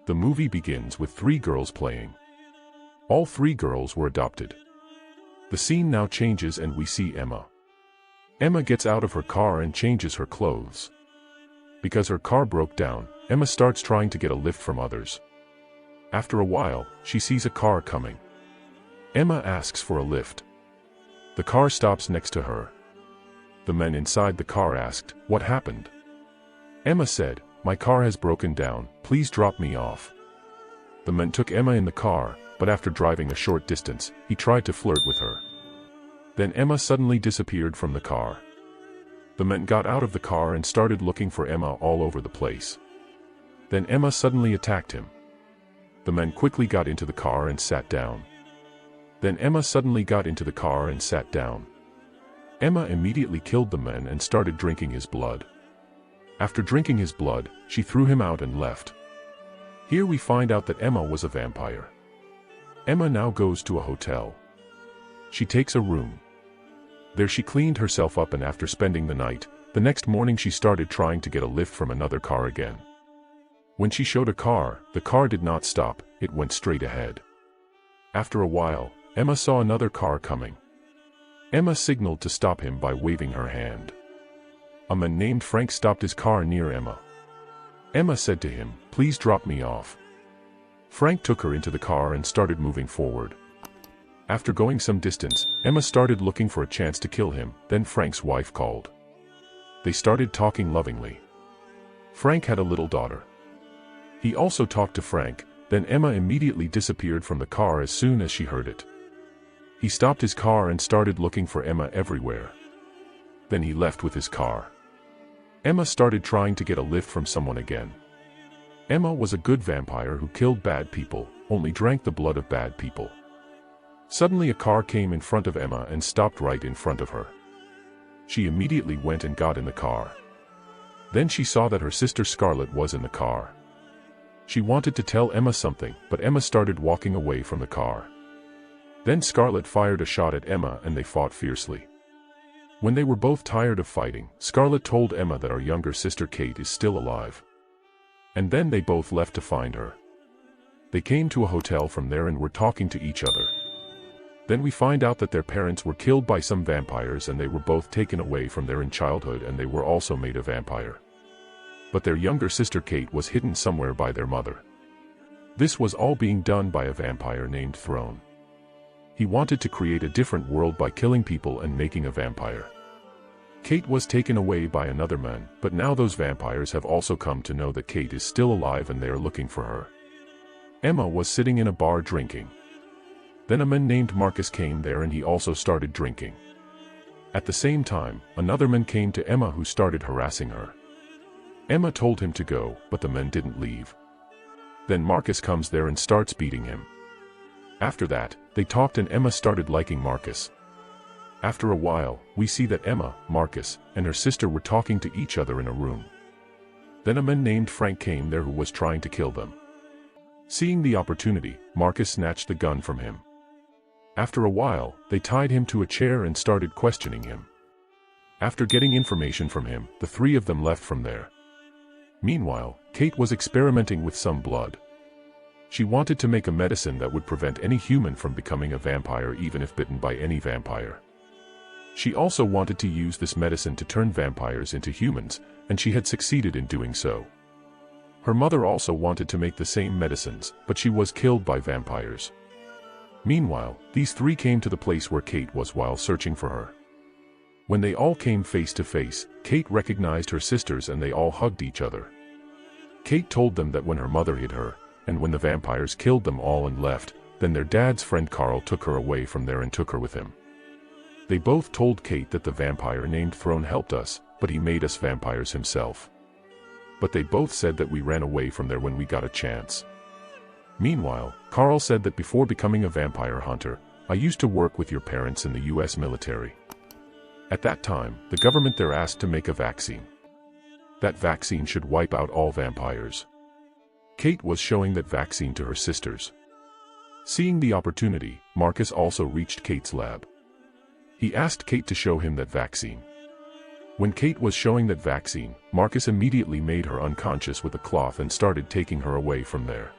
The movie begins with three girls playing. All three girls were adopted. The scene now changes and we see Emma. Emma gets out of her car and changes her clothes. Because her car broke down, Emma starts trying to get a lift from others. After a while, she sees a car coming. Emma asks for a lift. The car stops next to her. The men inside the car asked, "What happened?" Emma said, "My car has broken down, please drop me off." The men took Emma in the car, but after driving a short distance, he tried to flirt with her. Then Emma suddenly disappeared from the car. The men got out of the car and started looking for Emma all over the place. Then Emma suddenly attacked him. The men quickly got into the car and sat down. Then Emma suddenly got into the car and sat down. Emma immediately killed the men and started drinking his blood. After drinking his blood, she threw him out and left. Here we find out that Emma was a vampire. Emma now goes to a hotel. She takes a room. There she cleaned herself up, and after spending the night, the next morning she started trying to get a lift from another car again. When she showed a car, the car did not stop, it went straight ahead. After a while, Emma saw another car coming. Emma signaled to stop him by waving her hand. A man named Frank stopped his car near Emma. Emma said to him, "Please drop me off." Frank took her into the car and started moving forward. After going some distance, Emma started looking for a chance to kill him, then Frank's wife called. They started talking lovingly. Frank had a little daughter. He also talked to Frank, then Emma immediately disappeared from the car as soon as she heard it. He stopped his car and started looking for Emma everywhere. Then he left with his car. Emma started trying to get a lift from someone again. Emma was a good vampire who killed bad people, only drank the blood of bad people. Suddenly a car came in front of Emma and stopped right in front of her. She immediately went and got in the car. Then she saw that her sister Scarlett was in the car. She wanted to tell Emma something, but Emma started walking away from the car. Then Scarlett fired a shot at Emma and they fought fiercely. When they were both tired of fighting, Scarlett told Emma that our younger sister Kate is still alive. And then they both left to find her. They came to a hotel from there and were talking to each other. Then we find out that their parents were killed by some vampires and they were both taken away from there in childhood and they were also made a vampire. But their younger sister Kate was hidden somewhere by their mother. This was all being done by a vampire named Thurman. He wanted to create a different world by killing people and making a vampire. Kate was taken away by another man, but now those vampires have also come to know that Kate is still alive and they are looking for her. Emma was sitting in a bar drinking. Then a man named Marcus came there and he also started drinking. At the same time, another man came to Emma who started harassing her. Emma told him to go, but the men didn't leave. Then Marcus comes there and starts beating him. After that, they talked and Emma started liking Marcus. After a while, we see that Emma, Marcus, and her sister were talking to each other in a room. Then a man named Frank came there who was trying to kill them. Seeing the opportunity, Marcus snatched the gun from him. After a while, they tied him to a chair and started questioning him. After getting information from him, the three of them left from there. Meanwhile, Kate was experimenting with some blood. She wanted to make a medicine that would prevent any human from becoming a vampire even if bitten by any vampire. She also wanted to use this medicine to turn vampires into humans, and she had succeeded in doing so. Her mother also wanted to make the same medicines, but she was killed by vampires. Meanwhile, these three came to the place where Kate was while searching for her. When they all came face to face, Kate recognized her sisters and they all hugged each other. Kate told them that when her mother hid her, and when the vampires killed them all and left, then their dad's friend Carl took her away from there and took her with him. They both told Kate that the vampire named Thurman helped us, but he made us vampires himself. But they both said that we ran away from there when we got a chance. Meanwhile, Carl said that before becoming a vampire hunter, I used to work with your parents in the US military. At that time, the government there asked to make a vaccine. That vaccine should wipe out all vampires. Kate was showing that vaccine to her sisters. Seeing the opportunity, Marcus also reached Kate's lab. He asked Kate to show him that vaccine. When Kate was showing that vaccine, Marcus immediately made her unconscious with a cloth and started taking her away from there.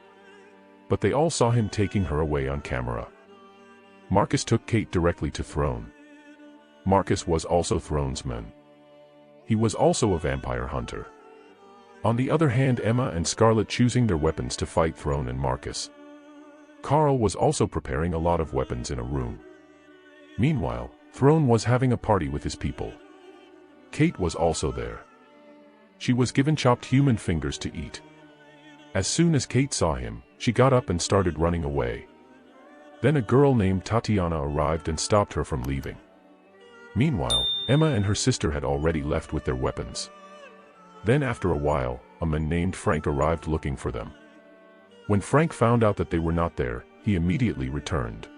But they all saw him taking her away on camera. Marcus took Kate directly to Throne. Marcus was also Throne's man. He was also a vampire hunter. On the other hand, Emma and Scarlet choosing their weapons to fight Throne and Marcus. Carl was also preparing a lot of weapons in a room. Meanwhile, Throne was having a party with his people. Kate was also there. She was given chopped human fingers to eat. As soon as Kate saw him, she got up and started running away. Then a girl named Tatiana arrived and stopped her from leaving. Meanwhile, Emma and her sister had already left with their weapons. Then after a while, a man named Frank arrived looking for them. When Frank found out that they were not there, he immediately returned.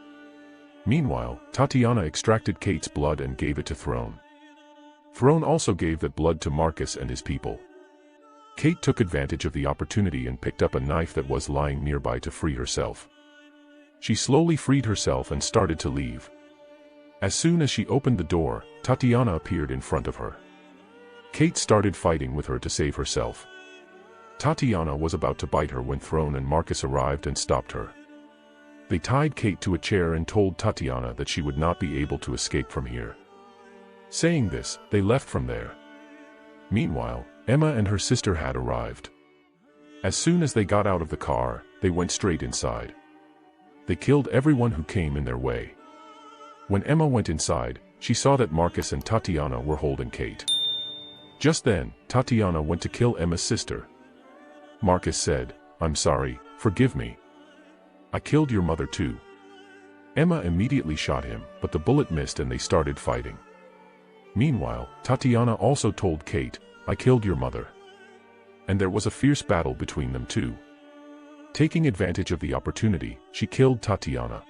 Meanwhile, Tatiana extracted Kate's blood and gave it to Throne. Throne also gave that blood to Marcus and his people. Kate took advantage of the opportunity and picked up a knife that was lying nearby to free herself. She slowly freed herself and started to leave. As soon as she opened the door, Tatiana appeared in front of her. Kate started fighting with her to save herself. Tatiana was about to bite her when Throne and Marcus arrived and stopped her. They tied Kate to a chair and told Tatiana that she would not be able to escape from here. Saying this, they left from there. Meanwhile, Emma and her sister had arrived. As soon as they got out of the car, they went straight inside. They killed everyone who came in their way. When Emma went inside, she saw that Marcus and Tatiana were holding Kate. Just then, Tatiana went to kill Emma's sister. Marcus said, "I'm sorry, forgive me. I killed your mother too." Emma immediately shot him, but the bullet missed and they started fighting. Meanwhile, Tatiana also told Kate, "I killed your mother." And there was a fierce battle between them two. Taking advantage of the opportunity, she killed Tatiana.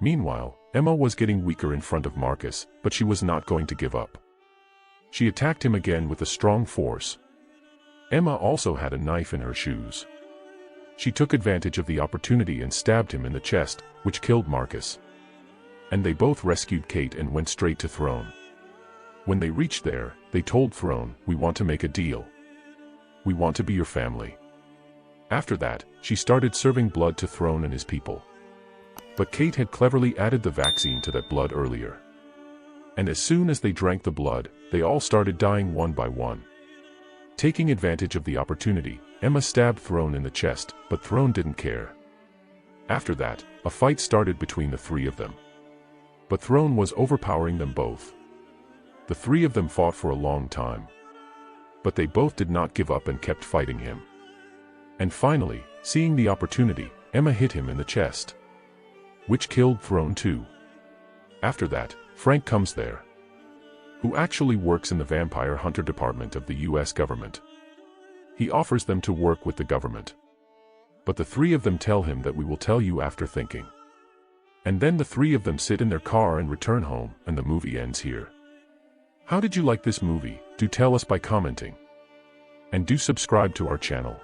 Meanwhile, Emma was getting weaker in front of Marcus, but she was not going to give up. She attacked him again with a strong force. Emma also had a knife in her shoes. She took advantage of the opportunity and stabbed him in the chest, which killed Marcus. And they both rescued Kate and went straight to Throne. When they reached there, they told Throne, "We want to make a deal. We want to be your family." After that, she started serving blood to Throne and his people. But Kate had cleverly added the vaccine to that blood earlier. And as soon as they drank the blood, they all started dying one by one. Taking advantage of the opportunity, Emma stabbed Throne in the chest, but Throne didn't care. After that, a fight started between the three of them. But Throne was overpowering them both. The three of them fought for a long time. But they both did not give up and kept fighting him. And finally, seeing the opportunity, Emma hit him in the chest, which killed Throne too. After that, Frank comes there, who actually works in the vampire hunter department of the US government. He offers them to work with the government. But the three of them tell him that we will tell you after thinking. And then the three of them sit in their car and return home, and the movie ends here. How did you like this movie? Do tell us by commenting. And do subscribe to our channel.